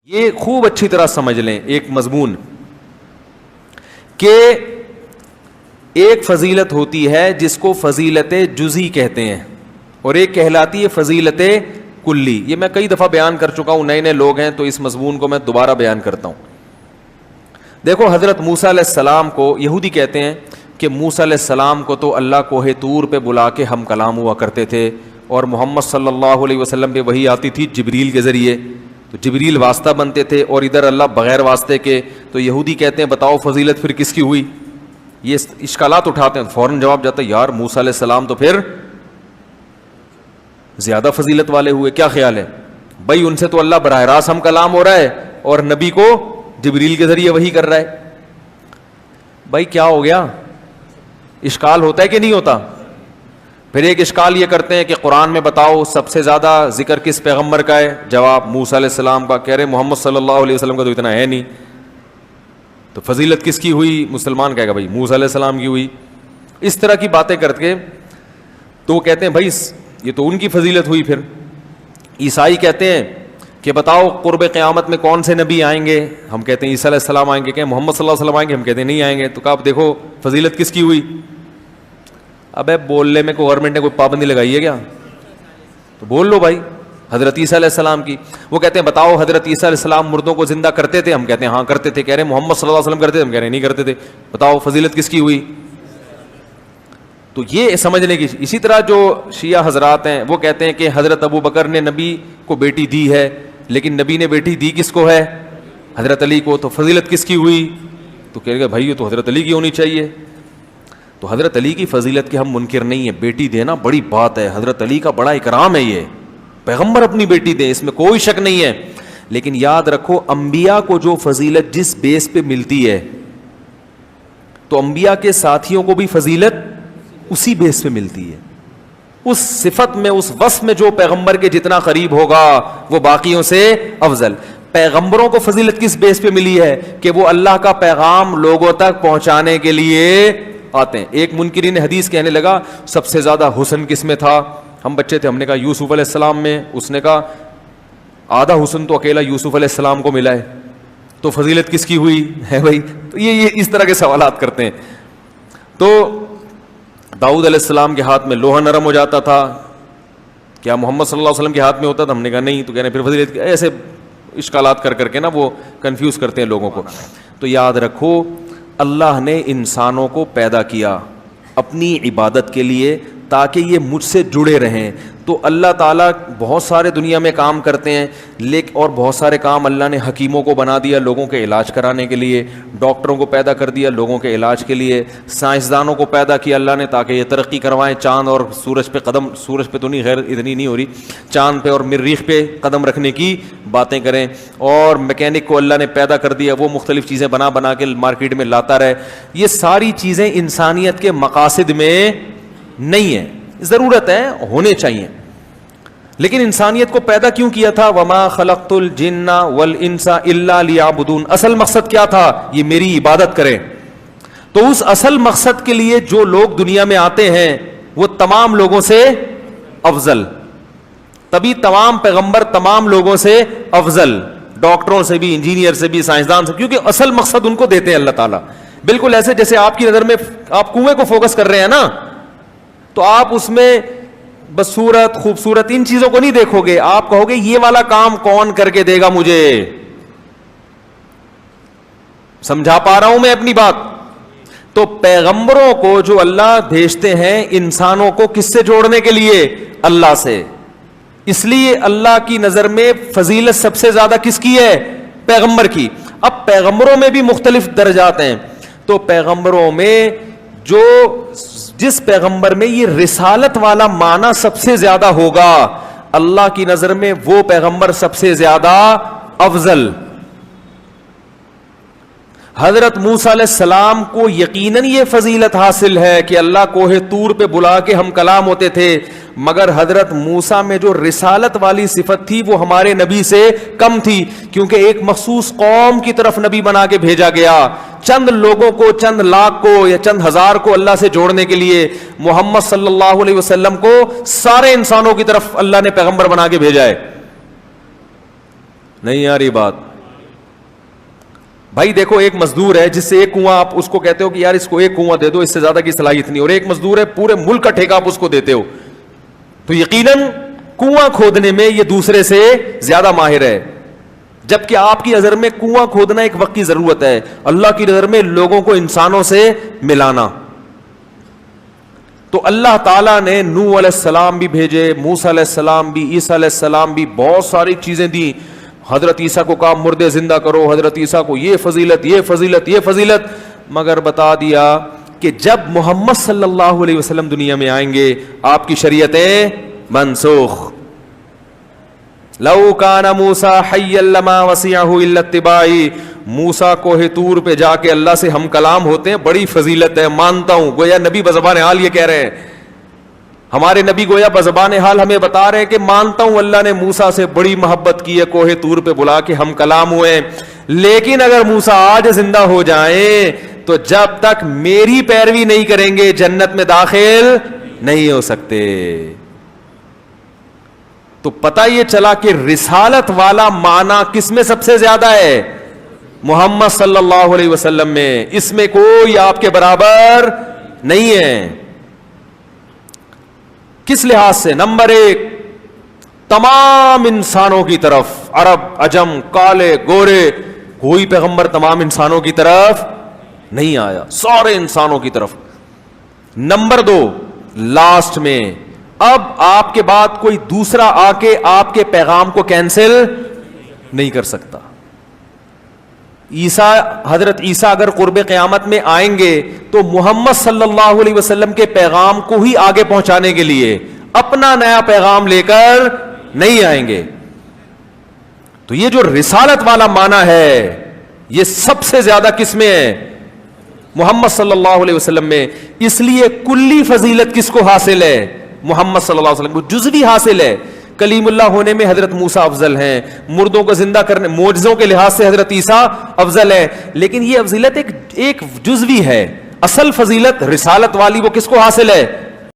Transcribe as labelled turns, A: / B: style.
A: یہ خوب اچھی طرح سمجھ لیں ایک مضمون کہ ایک فضیلت ہوتی ہے جس کو فضیلت جزئی کہتے ہیں اور ایک کہلاتی ہے فضیلت کلی. یہ میں کئی دفعہ بیان کر چکا ہوں, نئے نئے لوگ ہیں تو اس مضمون کو میں دوبارہ بیان کرتا ہوں. دیکھو حضرت موسیٰ علیہ السلام کو یہودی کہتے ہیں کہ موسیٰ علیہ السلام کو تو اللہ کوہ طور پہ بلا کے ہم کلام ہوا کرتے تھے اور محمد صلی اللہ علیہ وسلم پہ وحی آتی تھی جبریل کے ذریعے, تو جبریل واسطہ بنتے تھے اور ادھر اللہ بغیر واسطے کے. تو یہودی کہتے ہیں بتاؤ فضیلت پھر کس کی ہوئی؟ یہ اشکالات اٹھاتے ہیں. فوراً جواب جاتا ہے یار موسیٰ علیہ السلام تو پھر زیادہ فضیلت والے ہوئے, کیا خیال ہے بھائی؟ ان سے تو اللہ براہ راست ہم کلام ہو رہا ہے اور نبی کو جبریل کے ذریعے وحی کر رہا ہے. بھائی کیا ہو گیا؟ اشکال ہوتا ہے کہ نہیں ہوتا؟ پھر ایک اشکال یہ کرتے ہیں کہ قرآن میں بتاؤ سب سے زیادہ ذکر کس پیغمبر کا ہے؟ جواب موسیٰ علیہ السلام کا. کہہ رہے محمد صلی اللہ علیہ وسلم کا تو اتنا ہے نہیں, تو فضیلت کس کی ہوئی؟ مسلمان کہے گا بھائی موسیٰ علیہ السلام کی ہوئی. اس طرح کی باتیں کر کے تو وہ کہتے ہیں بھائی یہ تو ان کی فضیلت ہوئی. پھر عیسائی کہتے ہیں کہ بتاؤ قرب قیامت میں کون سے نبی آئیں گے؟ ہم کہتے ہیں عیسیٰ علیہ السلام آئیں گے. کہ محمد صلی اللہ علیہ وسلم آئیں گے؟ ہم کہتے ہیں نہیں آئیں گے. تو کہا دیکھو فضیلت کس کی ہوئی؟ ابے بولنے میں گورنمنٹ نے کوئی پابندی لگائی ہے کیا؟ تو بول لو بھائی حضرت عیسیٰ علیہ السلام کی. وہ کہتے ہیں بتاؤ حضرت عیسیٰ علیہ السلام مردوں کو زندہ کرتے تھے؟ ہم کہتے ہیں ہاں کرتے تھے. کہہ رہے محمد صلی اللہ علیہ وسلم کرتے تھے؟ ہم کہہ رہے ہیں نہیں کرتے تھے. بتاؤ فضیلت کس کی ہوئی؟ تو یہ سمجھنے کی. اسی طرح جو شیعہ حضرات ہیں وہ کہتے ہیں کہ حضرت ابو بکر نے نبی کو بیٹی دی ہے, لیکن نبی نے بیٹی دی کس کو ہے؟ حضرت علی کو. تو فضیلت کس کی ہوئی؟ تو کہے گا بھائی یہ تو حضرت علی کی ہونی چاہیے. تو حضرت علی کی فضیلت کے ہم منکر نہیں ہیں, بیٹی دینا بڑی بات ہے, حضرت علی کا بڑا اکرام ہے, یہ پیغمبر اپنی بیٹی دیں, اس میں کوئی شک نہیں ہے. لیکن یاد رکھو انبیاء کو جو فضیلت جس بیس پہ ملتی ہے تو انبیاء کے ساتھیوں کو بھی فضیلت اسی بیس پہ ملتی ہے. اس صفت میں اس وصف میں جو پیغمبر کے جتنا قریب ہوگا وہ باقیوں سے افضل. پیغمبروں کو فضیلت کس بیس پہ ملی ہے؟ کہ وہ اللہ کا پیغام لوگوں تک پہنچانے کے لیے آتے ہیں. ایک منکرین حدیث کہنے لگا سب سے زیادہ حسن کس میں تھا؟ ہم بچے تھے, ہم نے کہا یوسف علیہ السلام میں. اس نے کہا آدھا حسن تو اکیلا یوسف علیہ السلام کو ملا ہے, تو فضیلت کس کی ہوئی ہے بھائی؟ تو یہ اس طرح کے سوالات کرتے ہیں. تو داؤد علیہ السلام کے ہاتھ میں لوہا نرم ہو جاتا تھا, کیا محمد صلی اللہ علیہ وسلم کے ہاتھ میں ہوتا تھا؟ ہم نے کہا نہیں. تو کہنے پھر فضیلت ایسے اشکالات کر کر کے نا وہ کنفیوز کرتے ہیں لوگوں کو. تو یاد رکھو اللہ نے انسانوں کو پیدا کیا اپنی عبادت کے لیے تاکہ یہ مجھ سے جڑے رہیں. تو اللہ تعالیٰ بہت سارے دنیا میں کام کرتے ہیں, لیکن اور بہت سارے کام اللہ نے حکیموں کو بنا دیا لوگوں کے علاج کرانے کے لیے, ڈاکٹروں کو پیدا کر دیا لوگوں کے علاج کے لیے, سائنسدانوں کو پیدا کیا اللہ نے تاکہ یہ ترقی کروائیں, چاند اور سورج پہ قدم, سورج پہ تو نہیں خیر اتنی نہیں ہو رہی, چاند پہ اور مریخ پہ قدم رکھنے کی باتیں کریں. اور میکینک کو اللہ نے پیدا کر دیا, وہ مختلف چیزیں بنا کے مارکیٹ میں لاتا رہے. یہ ساری چیزیں انسانیت کے مقاصد میں نہیں ہیں, ضرورت ہے, ہونے چاہیے, لیکن انسانیت کو پیدا کیوں کیا تھا؟ وما خلقت الجن والانس الا لیعبدون. اصل مقصد کیا تھا؟ یہ میری عبادت کریں. تو اس اصل مقصد کے لیے جو لوگ دنیا میں آتے ہیں وہ تمام لوگوں سے افضل, تبھی تمام پیغمبر تمام لوگوں سے افضل, ڈاکٹروں سے بھی, انجینئر سے بھی, سائنسدان سے, کیونکہ اصل مقصد ان کو دیتے ہیں اللہ تعالیٰ. بالکل ایسے جیسے آپ کی نظر میں آپ کنویں کو فوکس کر رہے ہیں نا, تو آپ اس میں بس صورت خوبصورت ان چیزوں کو نہیں دیکھو گے, آپ کہو گے یہ والا کام کون کر کے دے گا مجھے. سمجھا پا رہا ہوں میں اپنی بات؟ تو پیغمبروں کو جو اللہ بھیجتے ہیں انسانوں کو کس سے جوڑنے کے لیے؟ اللہ سے. اس لیے اللہ کی نظر میں فضیلت سب سے زیادہ کس کی ہے؟ پیغمبر کی. اب پیغمبروں میں بھی مختلف درجات ہیں, تو پیغمبروں میں جو جس پیغمبر میں یہ رسالت والا معنی سب سے زیادہ ہوگا اللہ کی نظر میں وہ پیغمبر سب سے زیادہ افضل. حضرت موسیٰ علیہ السلام کو یقیناً یہ فضیلت حاصل ہے کہ اللہ کوہ طور پہ بلا کے ہم کلام ہوتے تھے, مگر حضرت موسیٰ میں جو رسالت والی صفت تھی وہ ہمارے نبی سے کم تھی, کیونکہ ایک مخصوص قوم کی طرف نبی بنا کے بھیجا گیا, چند لوگوں کو, چند لاکھ کو یا چند ہزار کو اللہ سے جوڑنے کے لیے. محمد صلی اللہ علیہ وسلم کو سارے انسانوں کی طرف اللہ نے پیغمبر بنا کے بھیجا ہے. نہیں آ رہی بات؟ بھائی دیکھو ایک مزدور ہے جس سے ایک کنواں آپ اس کو کہتے ہو کہ یار اس کو ایک کنواں دے دو, اس سے زیادہ کی صلاحیت نہیں, اور ایک مزدور ہے پورے ملک کا ٹھیکہ آپ اس کو دیتے ہو, تو یقیناً کنواں کھودنے میں یہ دوسرے سے زیادہ ماہر ہے. جبکہ آپ کی نظر میں کنواں کھودنا ایک وقت کی ضرورت ہے, اللہ کی نظر میں لوگوں کو انسانوں سے ملانا. تو اللہ تعالیٰ نے نوح علیہ السلام بھی بھیجے, موسیٰ علیہ السلام بھی, عیسیٰ علیہ السلام بھی, بہت ساری چیزیں دی. حضرت عیسیٰ کو کہا مردے زندہ کرو, حضرت عیسیٰ کو یہ فضیلت یہ فضیلت یہ فضیلت, مگر بتا دیا کہ جب محمد صلی اللہ علیہ وسلم دنیا میں آئیں گے آپ کی شریعتیں منسوخ. لو کان موسیٰ حیا لما وسعہ الا اتباعی, موسیٰ کوہ طور پہ جا کے اللہ سے ہم کلام ہوتے ہیں, بڑی فضیلت ہے, مانتا ہوں. گویا نبی بزبان حال یہ کہہ رہے ہیں, ہمارے نبی گویا بزبان حال ہمیں بتا رہے ہیں کہ مانتا ہوں اللہ نے موسیٰ سے بڑی محبت کی ہے, کوہ طور پہ بلا کے ہم کلام ہوئے, لیکن اگر موسیٰ آج زندہ ہو جائیں تو جب تک میری پیروی نہیں کریں گے جنت میں داخل نہیں ہو سکتے. تو پتہ یہ چلا کہ رسالت والا معنی کس میں سب سے زیادہ ہے؟ محمد صلی اللہ علیہ وسلم میں. اس میں کوئی آپ کے برابر نہیں ہے. کس لحاظ سے؟ نمبر ایک, تمام انسانوں کی طرف, عرب عجم کالے گورے, کوئی پیغمبر تمام انسانوں کی طرف نہیں آیا, سارے انسانوں کی طرف. نمبر دو, لاسٹ میں اب آپ کے بعد کوئی دوسرا آ کے آپ کے پیغام کو کینسل نہیں کر سکتا. حضرت عیسیٰ اگر قرب قیامت میں آئیں گے تو محمد صلی اللہ علیہ وسلم کے پیغام کو ہی آگے پہنچانے کے لیے, اپنا نیا پیغام لے کر نہیں آئیں گے. تو یہ جو رسالت والا معنی ہے یہ سب سے زیادہ کس میں ہے؟ محمد صلی اللہ علیہ وسلم میں. اس لیے کلی فضیلت کس کو حاصل ہے؟ محمد صلی اللہ علیہ وسلم کو. جزوی حاصل ہے. کلیم اللہ ہونے میں حضرت موسیٰ افضل ہیں, مردوں کو زندہ کرنے معجزوں کے لحاظ سے حضرت عیسیٰ افضل ہے, لیکن یہ افضیلت ایک جزوی ہے. اصل فضیلت رسالت والی وہ کس کو حاصل ہے؟